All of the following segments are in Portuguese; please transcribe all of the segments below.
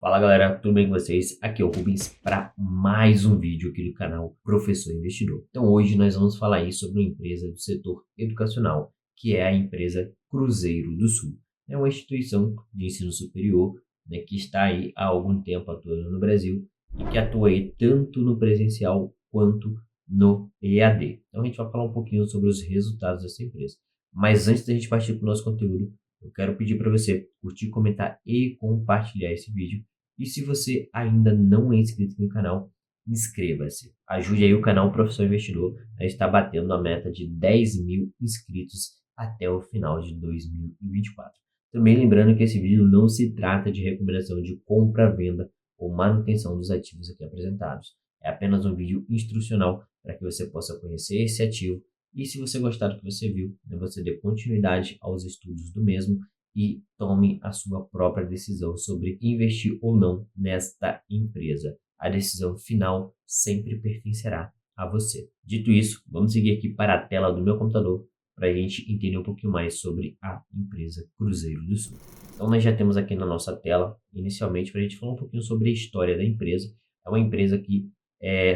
Fala galera, tudo bem com vocês? Aqui é o Rubens para mais um vídeo aqui do canal Professor Investidor. Então hoje nós vamos falar aí sobre uma empresa do setor educacional, que é a empresa Cruzeiro do Sul. É uma instituição de ensino superior, né, que está aí há algum tempo atuando no Brasil e que atua aí tanto no presencial quanto no EAD. Então a gente vai falar um pouquinho sobre os resultados dessa empresa. Mas antes da gente partir para o nosso conteúdo, eu quero pedir para você curtir, comentar e compartilhar esse vídeo. E se você ainda não é inscrito no canal, inscreva-se. Ajude aí o canal Professor Investidor a estar batendo a meta de 10 mil inscritos até o final de 2024. Também lembrando que esse vídeo não se trata de recomendação de compra, venda ou manutenção dos ativos aqui apresentados. É apenas um vídeo instrucional para que você possa conhecer esse ativo e, se você gostar do que você viu, você dê continuidade aos estudos do mesmo e tome a sua própria decisão sobre investir ou não nesta empresa. A decisão final sempre pertencerá a você. Dito isso, vamos seguir aqui para a tela do meu computador para a gente entender um pouquinho mais sobre a empresa Cruzeiro do Sul. Então nós já temos aqui na nossa tela, inicialmente, para a gente falar um pouquinho sobre a história da empresa. É uma empresa que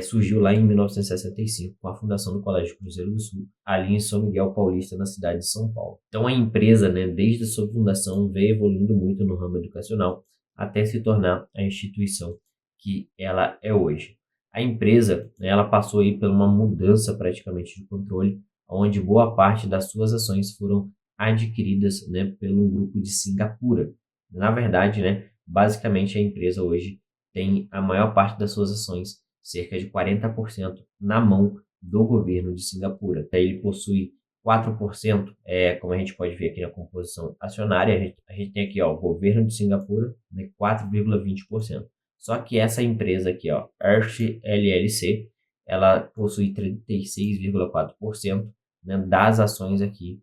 surgiu lá em 1965 com a fundação do Colégio Cruzeiro do Sul, ali em São Miguel Paulista, na cidade de São Paulo. Então a empresa, desde a sua fundação, veio evoluindo muito no ramo educacional até se tornar a instituição que ela é hoje. A empresa, ela passou aí por uma mudança praticamente de controle, onde boa parte das suas ações foram adquiridas, pelo grupo de Singapura. Na verdade, basicamente a empresa hoje tem a maior parte das suas ações, cerca de 40%, na mão do governo de Singapura. Ele possui 4%, como a gente pode ver aqui na composição acionária, a gente tem aqui o governo de Singapura, 4,20%. Só que essa empresa aqui, Earth LLC, ela possui 36,4%, das ações aqui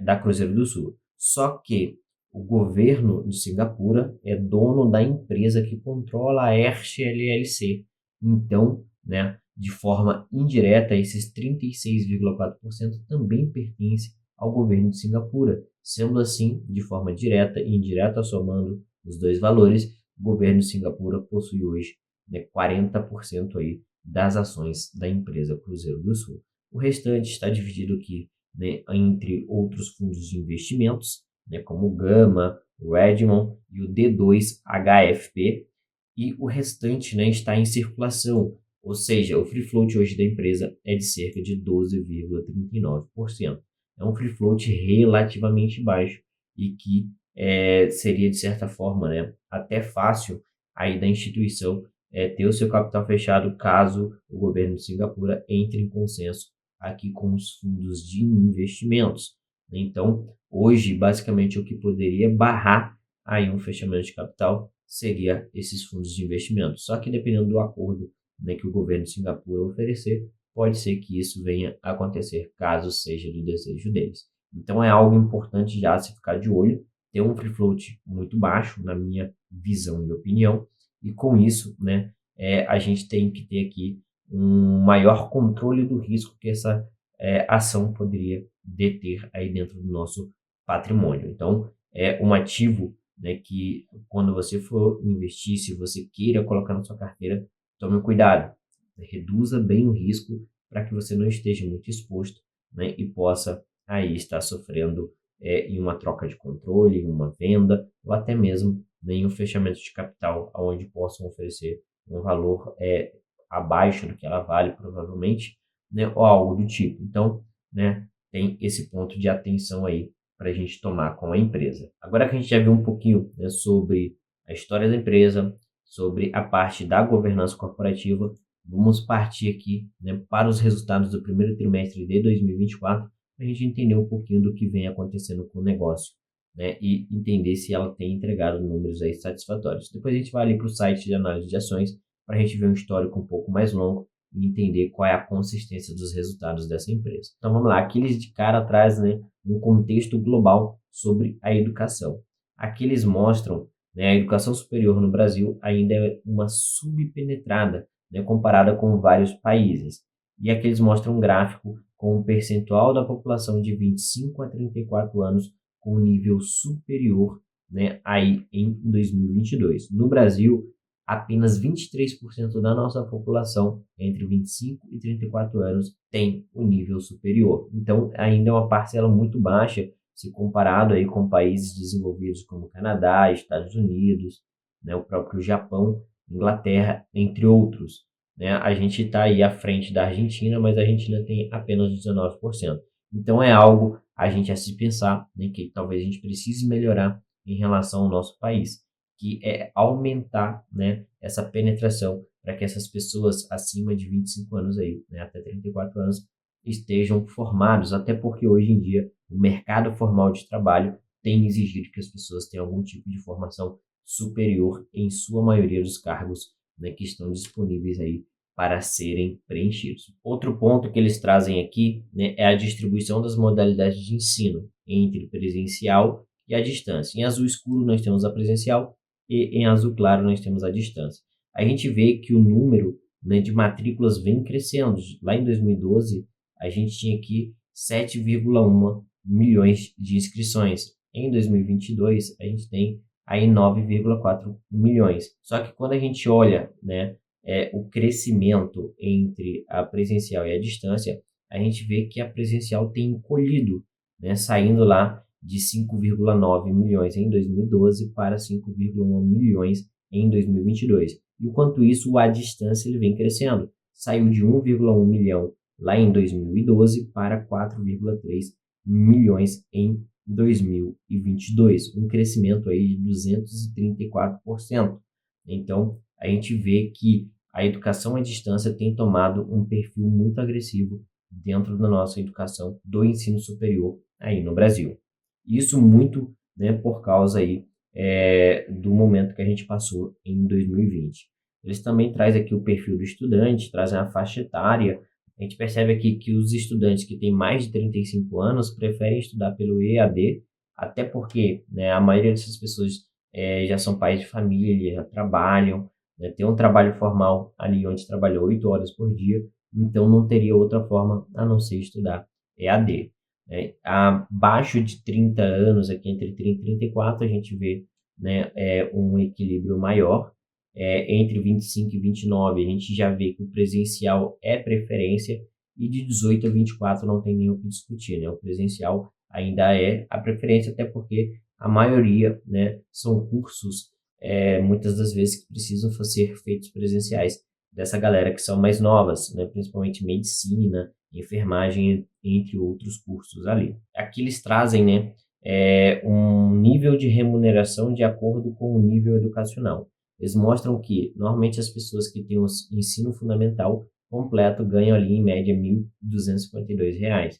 da Cruzeiro do Sul. Só que o governo de Singapura é dono da empresa que controla a Earth LLC. Então, de forma indireta, esses 36,4% também pertencem ao governo de Singapura. Sendo assim, de forma direta e indireta, somando os dois valores, o governo de Singapura possui hoje 40% aí das ações da empresa Cruzeiro do Sul. O restante está dividido aqui, entre outros fundos de investimentos, como o Gama, o Redmond e o D2HFP, e o restante está em circulação, ou seja, o free float hoje da empresa é de cerca de 12,39%. É um free float relativamente baixo e que seria, de certa forma, até fácil aí da instituição ter o seu capital fechado caso o governo de Singapura entre em consenso aqui com os fundos de investimentos. Então, hoje, basicamente, o que poderia barrar aí um fechamento de capital seria esses fundos de investimento. Só que dependendo do acordo que o governo de Singapura oferecer, pode ser que isso venha a acontecer caso seja do desejo deles. Então é algo importante já se ficar de olho, ter um free float muito baixo, na minha visão e opinião, e com isso, a gente tem que ter aqui um maior controle do risco que essa ação poderia deter aí dentro do nosso patrimônio. Então, é um ativo que quando você for investir, se você queira colocar na sua carteira, tome cuidado, reduza bem o risco para que você não esteja muito exposto, e possa aí estar sofrendo em uma troca de controle, em uma venda, ou até mesmo em um fechamento de capital, onde possam oferecer um valor abaixo do que ela vale, provavelmente, ou algo do tipo. Então, tem esse ponto de atenção aí para a gente tomar com a empresa. Agora que a gente já viu um pouquinho sobre a história da empresa, sobre a parte da governança corporativa, vamos partir aqui para os resultados do primeiro trimestre de 2024, para a gente entender um pouquinho do que vem acontecendo com o negócio, e entender se ela tem entregado números aí satisfatórios. Depois a gente vai ali para o site de análise de ações, para a gente ver um histórico um pouco mais longo e entender qual é a consistência dos resultados dessa empresa. Então vamos lá, aqui eles de cara trazem um contexto global sobre a educação. Aqui eles mostram a educação superior no Brasil ainda é uma subpenetrada, comparada com vários países. E aqui eles mostram um gráfico com o percentual da população de 25 a 34 anos com nível superior né, aí em 2022. No Brasil, apenas 23% da nossa população entre 25 e 34 anos tem o nível superior. Então, ainda é uma parcela muito baixa se comparado aí com países desenvolvidos como Canadá, Estados Unidos, né, o próprio Japão, Inglaterra, entre outros. Né? A gente está aí à frente da Argentina, mas a Argentina tem apenas 19%. Então é algo a gente a se pensar, né, que talvez a gente precise melhorar em relação ao nosso país, que é aumentar, né, essa penetração para que essas pessoas acima de 25 anos aí, né, até 34 anos, estejam formados, até porque hoje em dia o mercado formal de trabalho tem exigido que as pessoas tenham algum tipo de formação superior em sua maioria dos cargos, né, que estão disponíveis aí para serem preenchidos. Outro ponto que eles trazem aqui, né, é a distribuição das modalidades de ensino entre presencial e a distância. Em azul escuro nós temos a presencial e em azul claro nós temos a distância. A gente vê que o número, né, de matrículas vem crescendo. Lá em 2012, a gente tinha aqui 7,1 milhões de inscrições. Em 2022, a gente tem aí 9,4 milhões. Só que quando a gente olha, né, o crescimento entre a presencial e a distância, a gente vê que a presencial tem encolhido, né, saindo lá de 5,9 milhões em 2012 para 5,1 milhões em 2022. Enquanto isso, a distância ele vem crescendo. Saiu de 1,1 milhão lá em 2012 para 4,3 milhões em 2022, um crescimento aí de 234%. Então, a gente vê que a educação à distância tem tomado um perfil muito agressivo dentro da nossa educação do ensino superior aí no Brasil. Isso muito, né, por causa aí do momento que a gente passou em 2020. Eles também trazem aqui o perfil do estudante, trazem a faixa etária. A gente percebe aqui que os estudantes que têm mais de 35 anos preferem estudar pelo EAD, até porque, né, a maioria dessas pessoas já são pais de família, já trabalham, né, tem um trabalho formal ali onde trabalha 8 horas por dia, então não teria outra forma a não ser estudar EAD. Né? Abaixo de 30 anos, aqui entre 30 e 34, a gente vê, né, um equilíbrio maior. Entre 25 e 29, a gente já vê que o presencial é preferência, e de 18 a 24 não tem nem o que discutir, né? O presencial ainda é a preferência, até porque a maioria, né, são cursos, muitas das vezes, que precisam ser feitos presenciais, dessa galera que são mais novas, né, principalmente medicina, enfermagem, entre outros cursos ali. Aqui eles trazem, né, um nível de remuneração de acordo com o nível educacional. Eles mostram que, normalmente, as pessoas que têm o ensino fundamental completo ganham ali, em média, R$ 1.252.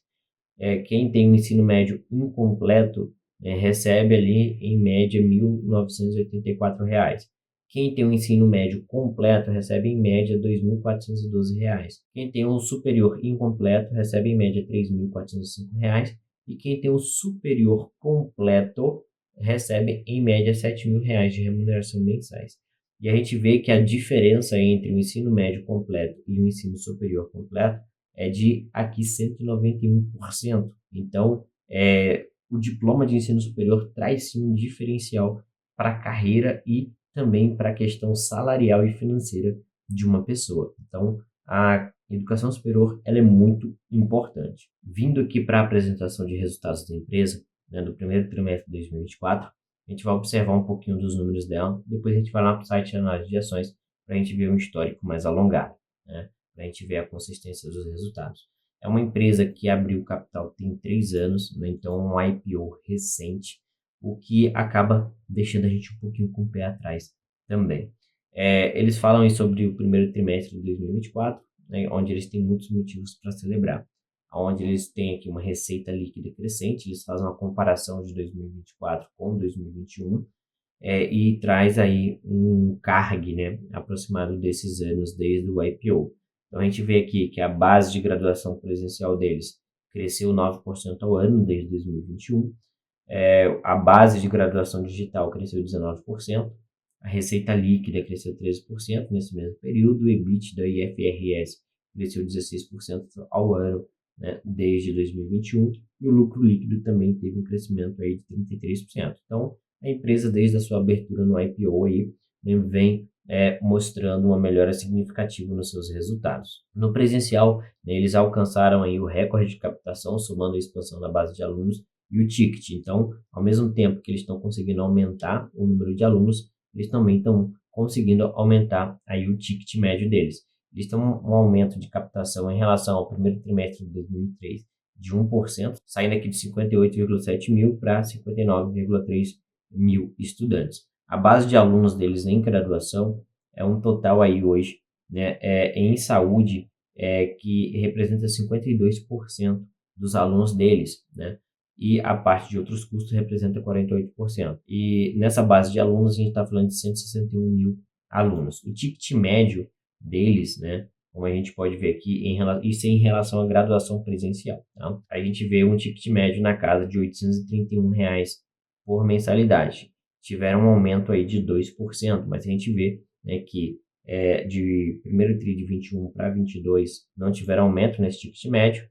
Quem tem o ensino médio incompleto, recebe ali, em média, R$ 1.984. Quem tem o ensino médio completo recebe, em média, R$ 2.412. Quem tem o superior incompleto recebe, em média, R$ 3.405. E quem tem o superior completo recebe, em média, R$ 7.000 de remuneração mensais. E a gente vê que a diferença entre o ensino médio completo e o ensino superior completo é de aqui 191%. Então, o diploma de ensino superior traz sim um diferencial para a carreira e também para a questão salarial e financeira de uma pessoa. Então, a educação superior ela é muito importante. Vindo aqui para a apresentação de resultados da empresa, né, do primeiro trimestre de 2024, a gente vai observar um pouquinho dos números dela, depois a gente vai lá para o site de análise de ações para a gente ver um histórico mais alongado, né, para a gente ver a consistência dos resultados. É uma empresa que abriu capital tem 3 anos, né, então um IPO recente, o que acaba deixando a gente um pouquinho com o pé atrás também. Eles falam aí sobre o primeiro trimestre de 2024, né, onde eles têm muitos motivos para celebrar, onde eles têm aqui uma receita líquida crescente, eles fazem uma comparação de 2024 com 2021, e traz aí um CARG, né, aproximado desses anos desde o IPO. Então a gente vê aqui que a base de graduação presencial deles cresceu 9% ao ano desde 2021, a base de graduação digital cresceu 19%, a receita líquida cresceu 13% nesse mesmo período, o EBITDA e IFRS cresceu 16% ao ano, né, desde 2021, e o lucro líquido também teve um crescimento aí de 33%. Então, a empresa, desde a sua abertura no IPO, aí, né, vem mostrando uma melhora significativa nos seus resultados. No presencial, né, eles alcançaram aí o recorde de captação, somando a expansão da base de alunos e o ticket. Então, ao mesmo tempo que eles estão conseguindo aumentar o número de alunos, eles também estão conseguindo aumentar aí o ticket médio deles. Eles têm um aumento de captação em relação ao primeiro trimestre de 2003 de 1%, saindo aqui de 58,7 mil para 59,3 mil estudantes. A base de alunos deles em graduação é um total aí hoje, né, em saúde, que representa 52% dos alunos deles, né? E a parte de outros custos representa 48%. E nessa base de alunos, a gente está falando de 161 mil alunos. O ticket médio deles, né, como a gente pode ver aqui, isso é em relação à graduação presencial. Tá? A gente vê um ticket médio na casa de R$ 831 por mensalidade. Tiveram um aumento aí de 2%, mas a gente vê, né, que de primeiro TRI de 21 para 22 não tiveram aumento nesse ticket médio.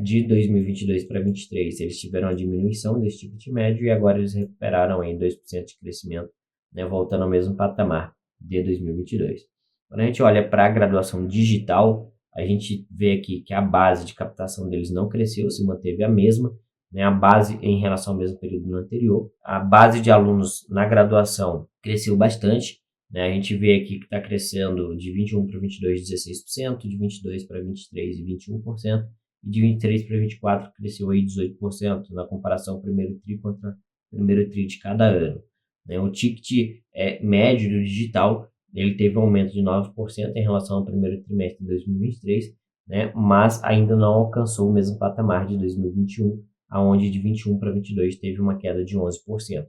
De 2022 para 2023 eles tiveram a diminuição desse ticket médio e agora eles recuperaram aí 2% de crescimento, né, voltando ao mesmo patamar de 2022. Quando a gente olha para a graduação digital, a gente vê aqui que a base de captação deles não cresceu, se manteve a mesma, né, a base em relação ao mesmo período no anterior. A base de alunos na graduação cresceu bastante, né, a gente vê aqui que está crescendo de 21 para 22, 16%, de 22 para 23, 21%, e de 23 para 24 cresceu aí 18% na comparação primeiro TRI contra primeiro TRI de cada ano. Né, o ticket médio do digital ele teve um aumento de 9% em relação ao primeiro trimestre de 2023, né, mas ainda não alcançou o mesmo patamar de 2021, aonde de 21 para 22 teve uma queda de 11%.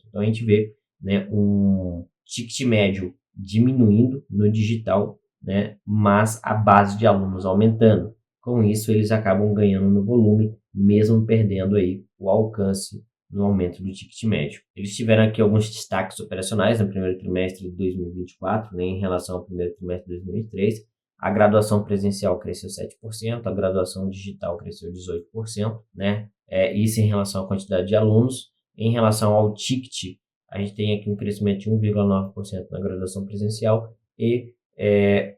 Então a gente vê, né, um ticket médio diminuindo no digital, né, mas a base de alunos aumentando. Com isso, eles acabam ganhando no volume, mesmo perdendo aí o alcance no aumento do ticket médio. Eles tiveram aqui alguns destaques operacionais no primeiro trimestre de 2024, né, em relação ao primeiro trimestre de 2023. A graduação presencial cresceu 7%, a graduação digital cresceu 18%, né? Isso em relação à quantidade de alunos. Em relação ao ticket, a gente tem aqui um crescimento de 1,9% na graduação presencial e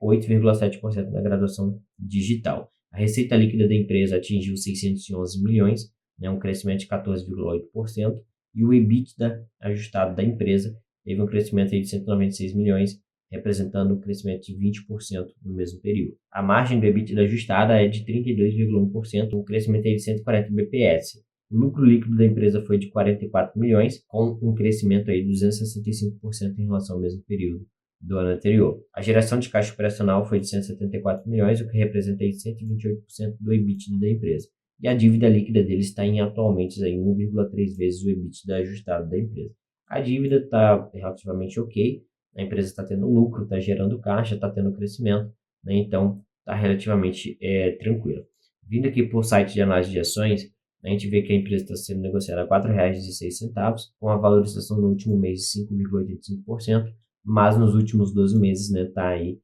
8,7% na graduação digital. A receita líquida da empresa atingiu 611 milhões, né, um crescimento de 14,8%, e o EBITDA ajustado da empresa teve um crescimento de 196 milhões, representando um crescimento de 20% no mesmo período. A margem do EBITDA ajustada é de 32,1%, um crescimento de 140 bps. O lucro líquido da empresa foi de 44 milhões, com um crescimento aí de 265% em relação ao mesmo período do ano anterior. A geração de caixa operacional foi de 174 milhões, o que representa aí 128% do EBITDA da empresa. E a dívida líquida dele está em atualmente aí 1,3 vezes o EBITDA ajustado da empresa. A dívida está relativamente ok, a empresa está tendo lucro, está gerando caixa, está tendo crescimento, né? Então está relativamente tranquilo. Vindo aqui por site de análise de ações, a gente vê que a empresa está sendo negociada a R$ 4,16, com a valorização no último mês de 5,85%, mas nos últimos 12 meses está aí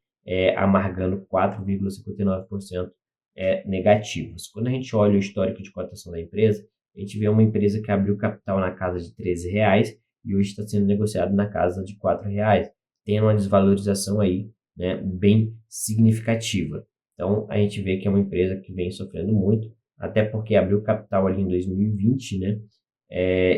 amargando 4,59% negativos. Quando a gente olha o histórico de cotação da empresa, a gente vê uma empresa que abriu capital na casa de R$13 e hoje está sendo negociado na casa de R$4, tendo uma desvalorização aí, né, bem significativa. Então a gente vê que é uma empresa que vem sofrendo muito, até porque abriu capital ali em 2020, né,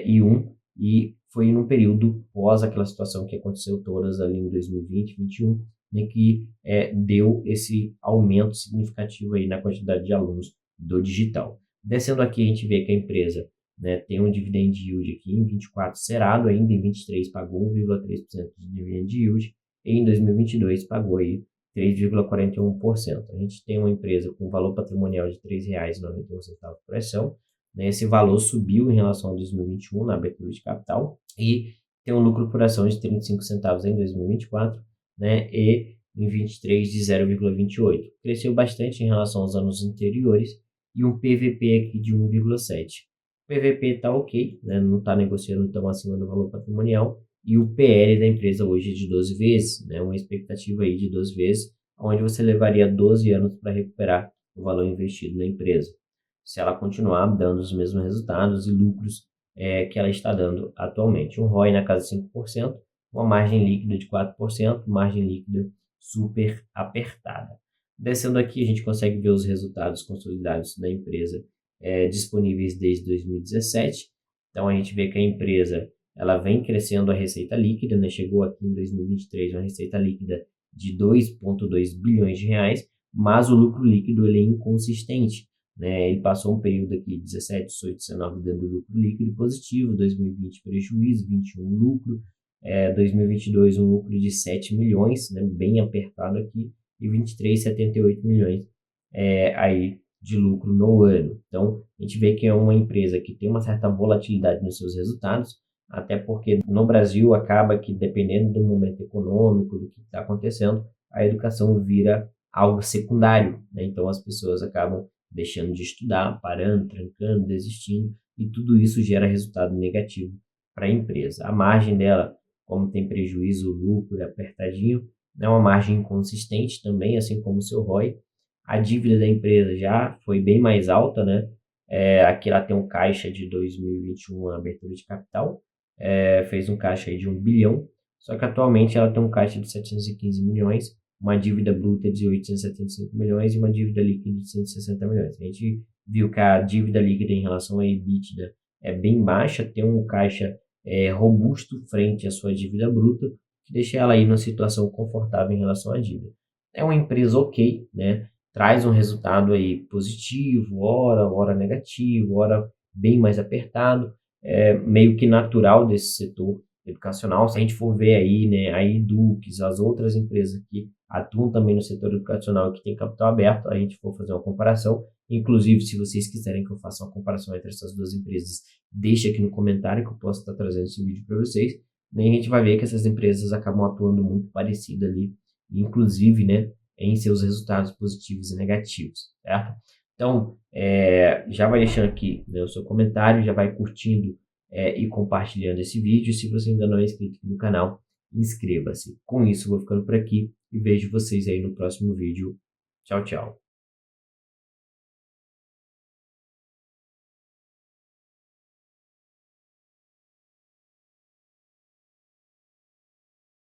e foi num período pós aquela situação que aconteceu todas ali em 2020, 2021, né, que deu esse aumento significativo aí na quantidade de alunos do digital. Descendo aqui, a gente vê que a empresa, né, tem um dividend yield aqui em 24 cerado, ainda em 23 pagou 1,3% de dividend yield, e em 2022 pagou aí 3,41%. A gente tem uma empresa com valor patrimonial de R$ 3,91 por ação, né, esse valor subiu em relação a 2021 na abertura de capital e tem um lucro por ação de 35 centavos em 2024, né, e em 23 de 0,28. Cresceu bastante em relação aos anos anteriores e um PVP aqui de 1,7. O PVP está ok, né, não está negociando tão acima do valor patrimonial, e o PL da empresa hoje é de 12 vezes, né, uma expectativa aí de 12 vezes, onde você levaria 12 anos para recuperar o valor investido na empresa, se ela continuar dando os mesmos resultados e lucros que ela está dando atualmente. Um ROI na casa de 5%, uma margem líquida de 4%, margem líquida super apertada. Descendo aqui, a gente consegue ver os resultados consolidados da empresa disponíveis desde 2017. Então, a gente vê que a empresa ela vem crescendo a receita líquida, né? Chegou aqui em 2023 uma receita líquida de 2,2 bilhões de reais, mas o lucro líquido ele é inconsistente, né? Ele passou um período aqui, 17, 18, 19, dando lucro líquido positivo, 2020 prejuízo, 21 lucro, 2022 um lucro de 7 milhões, né? Bem apertado aqui, e 23, 78 milhões aí de lucro no ano. Então, a gente vê que é uma empresa que tem uma certa volatilidade nos seus resultados, até porque no Brasil acaba que, dependendo do momento econômico, do que está acontecendo, a educação vira algo secundário, né? Então as pessoas acabam deixando de estudar, parando, trancando, desistindo, e tudo isso gera resultado negativo para a empresa. A margem dela, como tem prejuízo, lucro apertadinho, é uma margem inconsistente também, assim como o seu ROI. A dívida da empresa já foi bem mais alta, né? Aqui ela tem um caixa de 2021, a abertura de capital, fez um caixa aí de 1 bilhão, só que atualmente ela tem um caixa de 715 milhões, uma dívida bruta de 875 milhões e uma dívida líquida de 160 milhões. A gente viu que a dívida líquida em relação à EBITDA é bem baixa, tem um caixa robusto frente à sua dívida bruta, que deixa ela aí numa situação confortável em relação à dívida. É uma empresa ok, né? Traz um resultado aí positivo, ora negativo, ora bem mais apertado, meio que natural desse setor educacional. Se a gente for ver aí, né, a Edux, as outras empresas que atuam também no setor educacional e que tem capital aberto, a gente for fazer uma comparação. Inclusive, se vocês quiserem que eu faça uma comparação entre essas duas empresas, deixa aqui no comentário que eu posso estar trazendo esse vídeo para vocês. E a gente vai ver que essas empresas acabam atuando muito parecido ali, inclusive, né, em seus resultados positivos e negativos, certo? Então, já vai deixando aqui, né, o seu comentário, já vai curtindo e compartilhando esse vídeo. Se você ainda não é inscrito no canal, inscreva-se. Com isso, eu vou ficando por aqui e vejo vocês aí no próximo vídeo. Tchau, tchau.